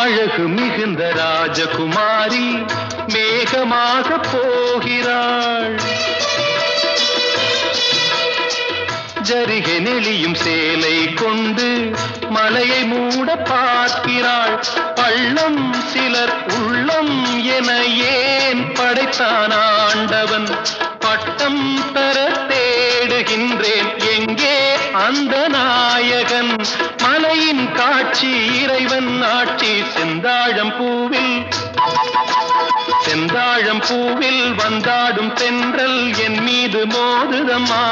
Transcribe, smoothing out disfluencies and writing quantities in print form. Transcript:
அழகு மிகுந்த ராஜகுமாரி மேகமாக போகிறாள். ஜரிகை நெளியும் சேலை கொண்டு மலையை மூட பார்க்கிறாள். பள்ளம் சிலர் உள்ளம் என ஏன் படைத்தான் ஆண்டவன்? பட்டம் பெற தேடுகின்றேன், எங்கே அந்த நாயகன்? மலையின் காட்சி இறைவன் ஆட்சி. செந்தாழம் பூவில் வந்தாடும் தென்றல் என் மீது மோதுதம்மா.